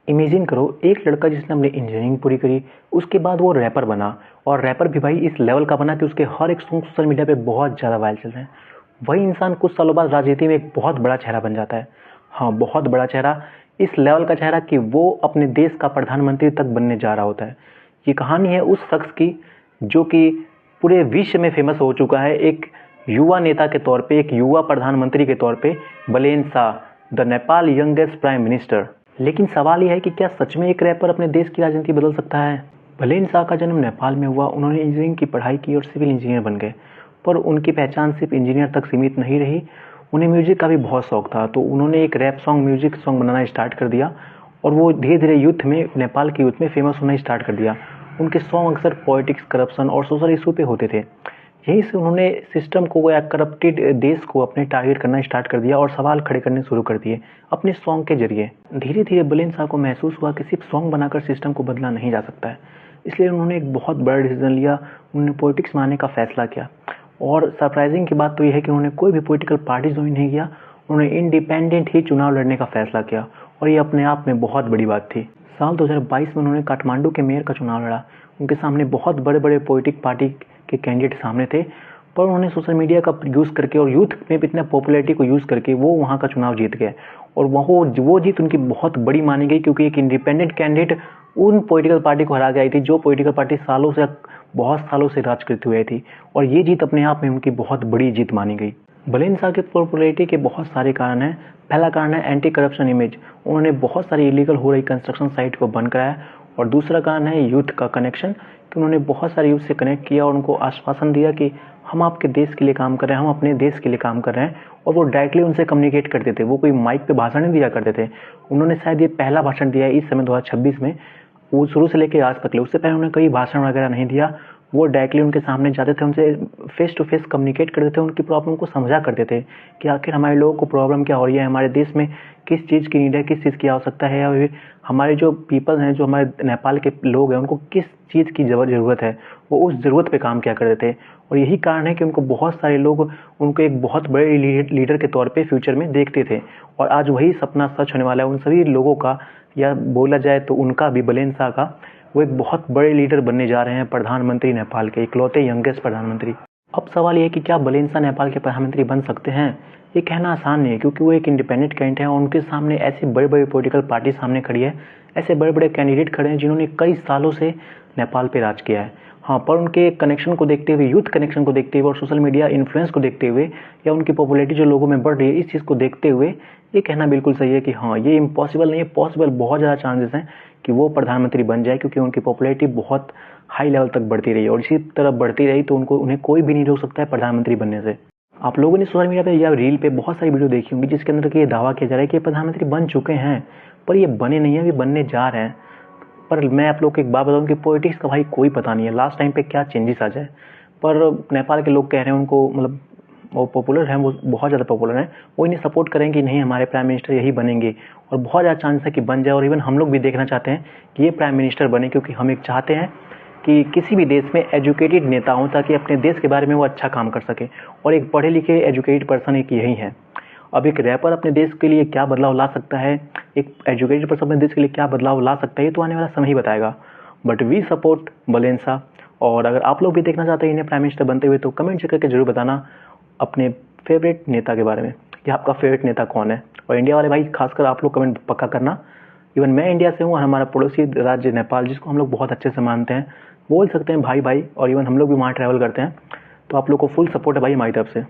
Imagine करो एक लड़का जिसने अपनी इंजीनियरिंग पूरी करी, उसके बाद वो रैपर बना और रैपर भी भाई इस लेवल का बना कि उसके हर एक सॉन्ग सोशल मीडिया पे बहुत ज़्यादा वायरल चल रहे हैं। वही इंसान कुछ सालों बाद राजनीति में एक बहुत बड़ा चेहरा बन जाता है। हाँ, बहुत बड़ा चेहरा, इस लेवल का चेहरा कि वो अपने देश का प्रधानमंत्री तक बनने जा रहा होता है। ये कहानी है उस शख्स की जो कि पूरे विश्व में फेमस हो चुका है, एक युवा नेता के तौर पे, एक युवा प्रधानमंत्री के तौर पे, बलेन Shah, the Nepal youngest prime minister. लेकिन सवाल यह है कि क्या सच में एक रैपर अपने देश की राजनीति बदल सकता है? बलेन शाह का जन्म नेपाल में हुआ। उन्होंने इंजीनियरिंग की पढ़ाई की और सिविल इंजीनियर बन गए, पर उनकी पहचान सिर्फ इंजीनियर तक सीमित नहीं रही। उन्हें म्यूजिक का भी बहुत शौक था, तो उन्होंने एक रैप सॉन्ग, म्यूजिक सॉन्ग बनाना स्टार्ट कर दिया और वो धीरे धीरे यूथ में, नेपाल के यूथ में फेमस होना स्टार्ट कर दिया। उनके सॉन्ग अक्सर पॉलिटिक्स, करप्शन और सोशल इशू पे होते थे। यहीं से उन्होंने सिस्टम को या करप्टेड देश को अपने टारगेट करना स्टार्ट कर दिया और सवाल खड़े करने शुरू कर दिए अपने सॉन्ग के जरिए। धीरे धीरे बलेन शाह को महसूस हुआ कि सिर्फ सॉन्ग बनाकर सिस्टम को बदला नहीं जा सकता है, इसलिए उन्होंने एक बहुत बड़ा डिसीजन लिया। उन्होंने पॉलिटिक्स में आने का फैसला किया और सरप्राइजिंग की बात तो यह है कि उन्होंने कोई भी पॉलिटिकल पार्टी ज्वाइन नहीं किया। उन्होंने इंडिपेंडेंट ही चुनाव लड़ने का फैसला किया और ये अपने आप में बहुत बड़ी बात थी। साल 2022 में उन्होंने काठमांडू के मेयर का चुनाव लड़ा। उनके सामने बहुत बड़े बड़े पॉलिटिक पार्टी के कैंडिडेट सामने थे, पर उन्होंने सोशल मीडिया का यूज़ करके और यूथ में भी इतना पॉपुलैरिटी को यूज़ करके वो वहाँ का चुनाव जीत गए। और वो जीत उनकी बहुत बड़ी मानी गई, क्योंकि एक इंडिपेंडेंट कैंडिडेट उन पॉलिटिकल पार्टी को हरा के आई थी जो पॉलिटिकल पार्टी बहुत सालों से राज करती हुई थी, और ये जीत अपने आप में उनकी बहुत बड़ी जीत मानी गई। बलेन शाह के पॉपुलैरिटी के बहुत सारे कारण हैं। पहला कारण है एंटी करप्शन इमेज। उन्होंने बहुत सारी इलीगल हो रही कंस्ट्रक्शन साइट को बंद कराया। और दूसरा कारण है यूथ का कनेक्शन, कि उन्होंने बहुत सारे यूथ से कनेक्ट किया और उनको आश्वासन दिया कि हम आपके देश के लिए काम कर रहे हैं, हम अपने देश के लिए काम कर रहे हैं। और वो डायरेक्टली उनसे कम्युनिकेट करते थे, वो कोई माइक पे भाषण नहीं दिया करते थे। उन्होंने शायद ये पहला भाषण दिया है इस समय 2026 में, वो शुरू से लेकर आज तक ले। उससे पहले उन्होंने कई भाषण वगैरह नहीं दिया। वो डायरेक्टली उनके सामने जाते थे, उनसे फेस टू फेस कम्युनिकेट करते थे, उनकी प्रॉब्लम को समझा करते थे कि आखिर हमारे लोगों को प्रॉब्लम क्या हो रही है, हमारे देश में किस चीज़ की नीड है, किस चीज़ की आवश्यकता है, या फिर हमारे जो पीपल हैं, जो हमारे नेपाल के लोग हैं, उनको किस चीज़ की ज़रूरत है, वो उस ज़रूरत पे काम किया करते थे। और यही कारण है कि उनको बहुत सारे लोग उनको एक बहुत बड़े लीडर के तौर पे फ्यूचर में देखते थे। और आज वही सपना सच होने वाला है उन सभी लोगों का, या बोला जाए तो उनका भी, बलेन शाह का। वो एक बहुत बड़े लीडर बनने जा रहे हैं, प्रधानमंत्री नेपाल के, इकलौते यंगेस्ट प्रधानमंत्री। अब सवाल ये है कि क्या बलेन शाह नेपाल के प्रधानमंत्री बन सकते हैं? ये कहना आसान नहीं है, क्योंकि वो एक इंडिपेंडेंट कैंडिडेट हैं और उनके सामने ऐसी बड़ी बड़ी पॉलिटिकल पार्टी सामने खड़ी है, ऐसे बड़े बड़े कैंडिडेट खड़े हैं जिन्होंने कई सालों से नेपाल पे राज किया है। हाँ, पर उनके कनेक्शन को देखते हुए, यूथ कनेक्शन को देखते हुए और सोशल मीडिया इन्फ्लुएंस को देखते हुए, या उनकी पॉपुलैरिटी जो लोगों में बढ़ रही है, इस चीज़ को देखते हुए ये कहना बिल्कुल सही है कि हाँ, ये इम्पॉसिबल नहीं है, पॉसिबल बहुत ज़्यादा चांसेस हैं कि वो प्रधानमंत्री बन जाए, क्योंकि उनकी पॉपुलैरिटी बहुत हाई लेवल तक बढ़ती रही और इसी तरह बढ़ती रही तो उन्हें कोई भी नहीं रोक सकता है प्रधानमंत्री बनने से। आप लोगों ने सोशल मीडिया पे या रील पे बहुत सारी वीडियो देखी होंगी जिसके अंदर कि ये दावा किया जा रहा है कि प्रधानमंत्री बन चुके हैं, पर ये बने नहीं है, अभी बनने जा रहे हैं। पर मैं आप लोग को एक बात बताऊं कि पॉलिटिक्स का भाई कोई पता नहीं है लास्ट टाइम पे क्या चेंजेस आ जाए। पर नेपाल के लोग कह रहे हैं उनको, मतलब वो पॉपुलर हैं, वो बहुत ज़्यादा पॉपुलर हैं, वो इन्हें सपोर्ट करेंगे कि नहीं हमारे प्राइम मिनिस्टर यही बनेंगे, और बहुत ज़्यादा चांस है कि बन जाए। और इवन हम लोग भी देखना चाहते हैं कि ये प्राइम मिनिस्टर बने, क्योंकि हम एक चाहते हैं कि किसी भी देश में एजुकेटेड नेता हों, ताकि अपने देश के बारे में वो अच्छा काम कर सके। और एक पढ़े लिखे एजुकेटेड पर्सन एक यही है। अब एक रैपर अपने देश के लिए क्या बदलाव ला सकता है, एक एजुकेटेड पर्सन अपने देश के लिए क्या बदलाव ला सकता है, ये तो आने वाला समय ही बताएगा। बट वी सपोर्ट बलेन शाह। और अगर आप लोग भी देखना चाहते हैं इन्हें प्राइम मिनिस्टर बनते हुए, तो कमेंट करके जरूर बताना अपने फेवरेट नेता के बारे में कि आपका फेवरेट नेता कौन है। और इंडिया वाले भाई खासकर आप लोग कमेंट पक्का करना। इवन मैं इंडिया से हूँ और हमारा पड़ोसी राज्य नेपाल, जिसको हम लोग बहुत अच्छे से मानते हैं, बोल सकते हैं भाई भाई, और इवन हम लोग भी वहाँ ट्रैवल करते हैं, तो आप लोग को फुल सपोर्ट है भाई हमारी तरफ से।